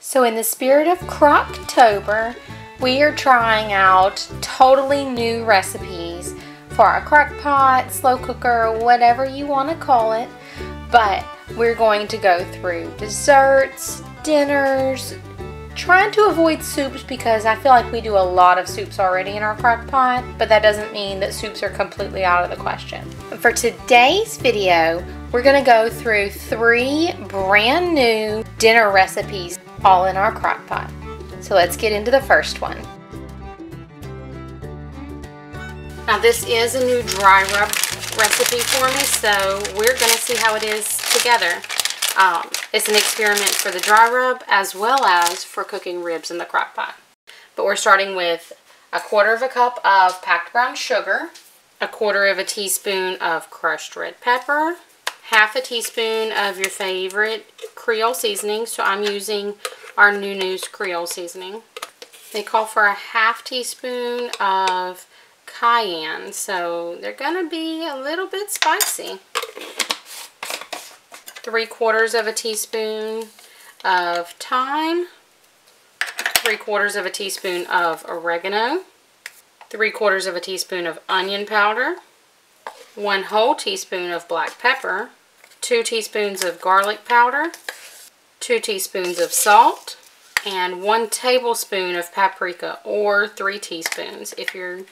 So in the spirit of Crocktober, we are trying out totally new recipes for our crock pot, slow cooker, whatever you want to call it. But we're going to go through desserts, dinners, trying to avoid soups because I feel like we do a lot of soups already in our crock pot, but that doesn't mean that soups are completely out of the question. For today's video, we're going to go through 3 brand new dinner recipes all in our crock pot. So let's get into the first one. Now this is a new dry rub recipe for me, so we're going to see how it is together. It's an experiment for the dry rub as well as for cooking ribs in the crock pot. But we're starting with 1/4 cup of packed brown sugar, 1/4 teaspoon of crushed red pepper, 1/2 teaspoon of your favorite Creole seasoning. So I'm using our New News Creole seasoning. They call for 1/2 teaspoon of cayenne, so they're gonna be a little bit spicy. 3/4 teaspoon of thyme, 3/4 teaspoon of oregano, 3/4 teaspoon of onion powder, 1 whole teaspoon of black pepper, 2 teaspoons of garlic powder, 2 teaspoons of salt, and 1 tablespoon of paprika, or 3 teaspoons if you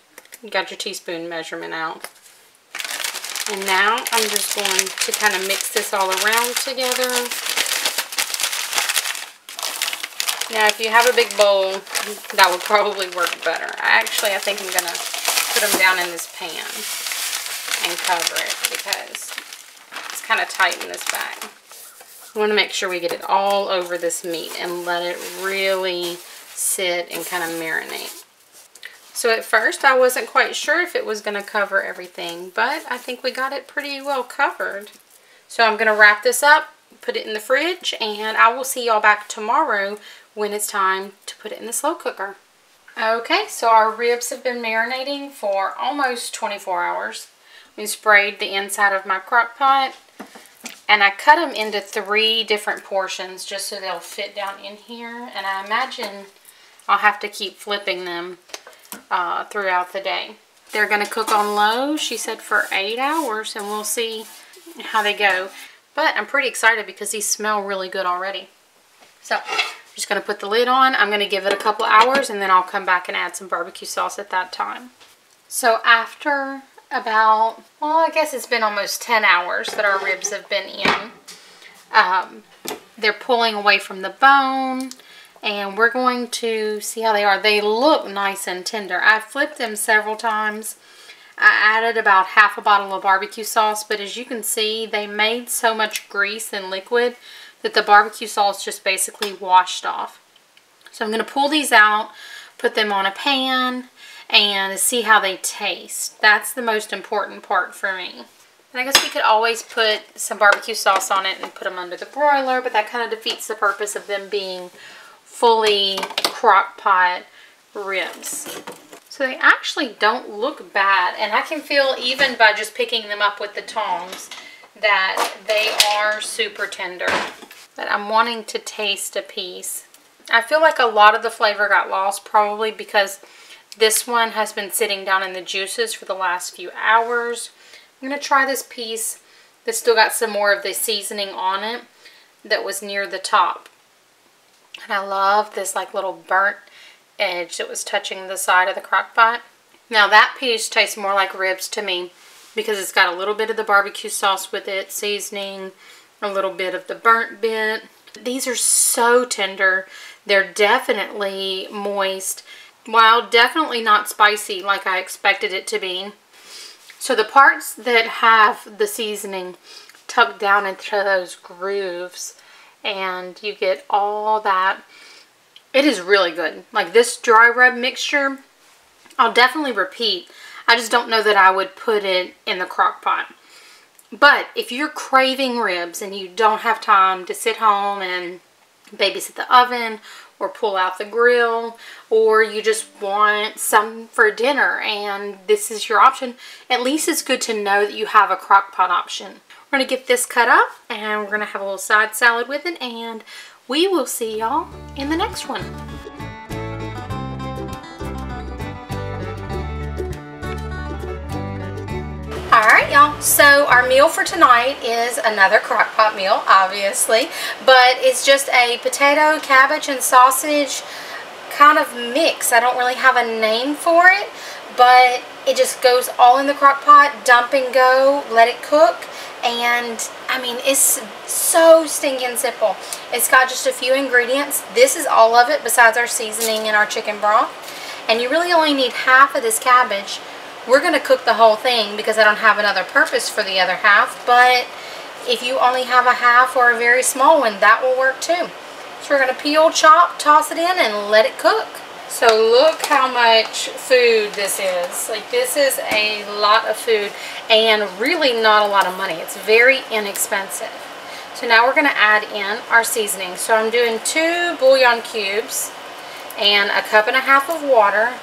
got your teaspoon measurement out. And now I'm just going to kind of mix this all around together. Now if you have a big bowl, that would probably work better. I think I'm going to put them down in this pan and cover it because it's kind of tight in this bag. I want to make sure we get it all over this meat and let it really sit and kind of marinate. So at first I wasn't quite sure if it was going to cover everything, but I think we got it pretty well covered. So I'm going to wrap this up, put it in the fridge, and I will see y'all back tomorrow when it's time to put it in the slow cooker. Okay, so our ribs have been marinating for almost 24 hours. We sprayed the inside of my crock pot, and I cut them into 3 different portions just so they'll fit down in here, and I imagine I'll have to keep flipping them throughout the day. They're going to cook on low, she said, for 8 hours, and we'll see how they go. But I'm pretty excited because these smell really good already. So I'm just going to put the lid on. I'm going to give it a couple hours, and then I'll come back and add some barbecue sauce at that time. So after about, well, I guess it's been almost 10 hours that our ribs have been in. They're pulling away from the bone, and we're going to see how they are. They look nice and tender. I flipped them several times. I added about 1/2 bottle of barbecue sauce, but as you can see, they made so much grease and liquid that the barbecue sauce just basically washed off. So I'm going to pull these out, put them on a pan, and see how they taste. That's the most important part for me. And I guess we could always put some barbecue sauce on it and put them under the broiler, but that kind of defeats the purpose of them being fully crock pot ribs. So they actually don't look bad, and I can feel even by just picking them up with the tongs that they are super tender. But I'm wanting to taste a piece. I feel like a lot of the flavor got lost, probably because this one has been sitting down in the juices for the last few hours. I'm going to try this piece that still got some more of the seasoning on it that was near the top. And I love this like little burnt edge that was touching the side of the crock pot. Now that piece tastes more like ribs to me because it's got a little bit of the barbecue sauce with it, seasoning, a little bit of the burnt bit. These are so tender. They're definitely moist, while definitely not spicy like I expected it to be. So the parts that have the seasoning tucked down into those grooves, and you get all that. It is really good. Like this dry rub mixture, I'll definitely repeat. I just don't know that I would put it in the crock pot. But if you're craving ribs and you don't have time to sit home and babysit the oven or pull out the grill, or you just want some for dinner and this is your option, at least it's good to know that you have a crock pot option. We're going to get this cut up and we're going to have a little side salad with it, and We will see y'all in the next one. Alright y'all, so our meal for tonight is another crock pot meal, obviously, but it's just a potato, cabbage, and sausage kind of mix. I don't really have a name for it, but it just goes all in the crock pot, dump and go, let it cook, and I mean, it's so stinking simple. It's got just a few ingredients. This is all of it besides our seasoning and our chicken broth, and you really only need half of this cabbage. We're going to cook the whole thing because I don't have another purpose for the other half, but if you only have a half or a very small one, that will work too. So we're going to peel, chop, toss it in, and let it cook. So look how much food this is. Like, this is a lot of food and really not a lot of money. It's very inexpensive. So now we're going to add in our seasoning. So I'm doing 2 bouillon cubes and a cup and a half of water.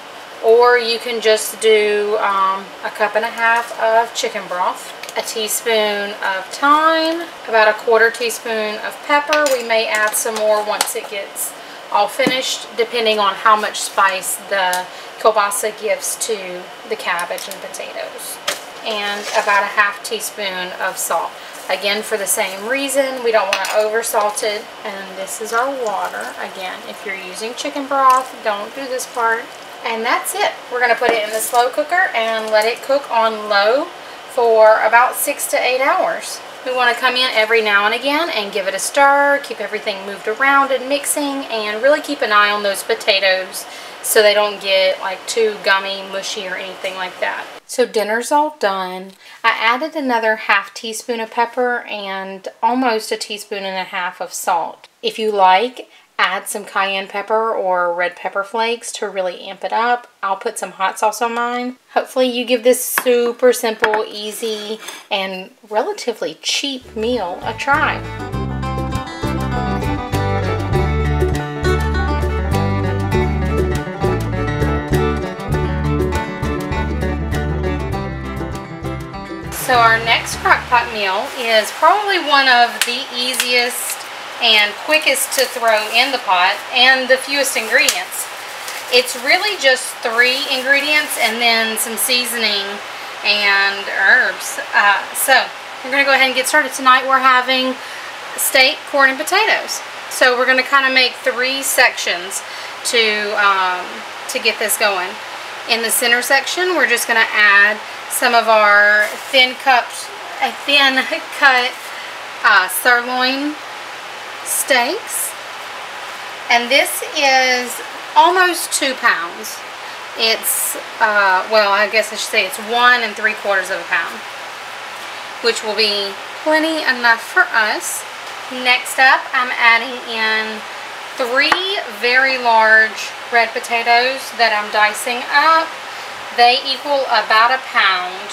Or you can just do a cup and a half of chicken broth, a teaspoon of thyme, about a 1/4 teaspoon of pepper. We may add some more once it gets all finished, depending on how much spice the kielbasa gives to the cabbage and potatoes. And about a 1/2 teaspoon of salt. Again, for the same reason, we don't want to over salt it. And this is our water. Again, if you're using chicken broth, don't do this part. And that's it. We're going to put it in the slow cooker and let it cook on low for about 6 to 8 hours. We want to come in every now and again and give it a stir, keep everything moved around and mixing, and really keep an eye on those potatoes so they don't get like too gummy, mushy, or anything like that. So dinner's all done. I added another 1/2 teaspoon of pepper and almost a 1.5 teaspoons of salt. If you like, add some cayenne pepper or red pepper flakes to really amp it up. I'll put some hot sauce on mine. Hopefully you give this super simple, easy, and relatively cheap meal a try. So our next crock pot meal is probably one of the easiest and quickest to throw in the pot and the fewest ingredients. It's really just 3 ingredients and then some seasoning and herbs. So we're going to go ahead and get started. Tonight we're having steak, corn, and potatoes. So we're going to kind of make 3 sections to get this going. In the center section, we're just going to add some of our thin cut sirloin steaks, and this is almost 2 pounds. It's well, I guess I should say it's 1 3/4 pounds, which will be plenty enough for us. Next up, I'm adding in 3 very large red potatoes that I'm dicing up. They equal about 1 pound,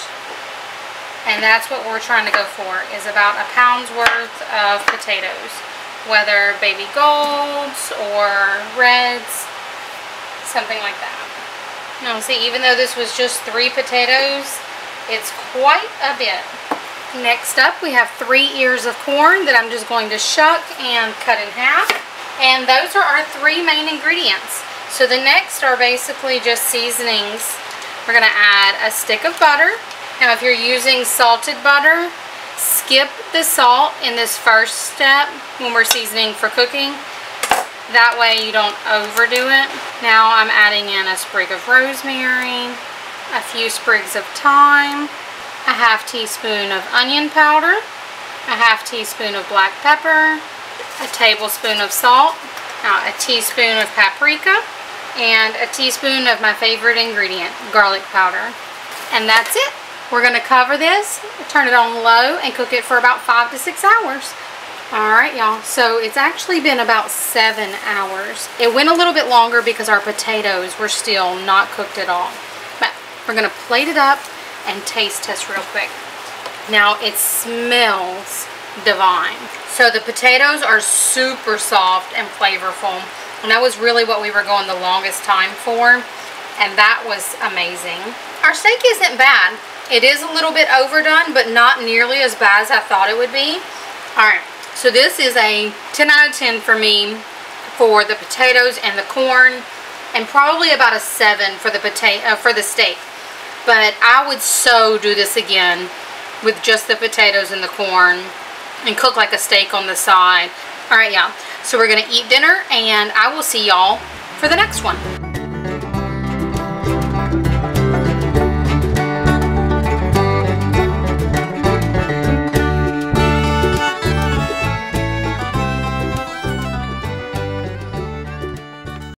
and that's what we're trying to go for, is about 1 pound's worth of potatoes, whether baby golds or reds, something like that. Now see, even though this was just 3 potatoes, it's quite a bit. Next up, we have 3 ears of corn that I'm just going to shuck and cut in half. And those are our 3 main ingredients. So the next are basically just seasonings. We're going to add a stick of butter. Now if you're using salted butter, skip the salt in this first step when we're seasoning for cooking. That way you don't overdo it. Now I'm adding in a sprig of rosemary, a few sprigs of thyme, a 1/2 teaspoon of onion powder, a 1/2 teaspoon of black pepper, a tablespoon of salt, now a teaspoon of paprika, and a teaspoon of my favorite ingredient, garlic powder. And that's it. We're going to cover this, turn it on low, and cook it for about 5 to 6 hours. Alright y'all, so it's actually been about 7 hours. It went a little bit longer because our potatoes were still not cooked at all. But we're going to plate it up and taste test real quick. Now it smells divine. So the potatoes are super soft and flavorful, and that was really what we were going the longest time for, and that was amazing. Our steak isn't bad. It is a little bit overdone, but not nearly as bad as I thought it would be. Alright, So this is a 10 out of 10 for me for the potatoes and the corn, and probably about a 7 for the steak. But I would so do this again with just the potatoes and the corn and cook like a steak on the side. Alright, y'all. So we're going to eat dinner, and I will see y'all for the next one.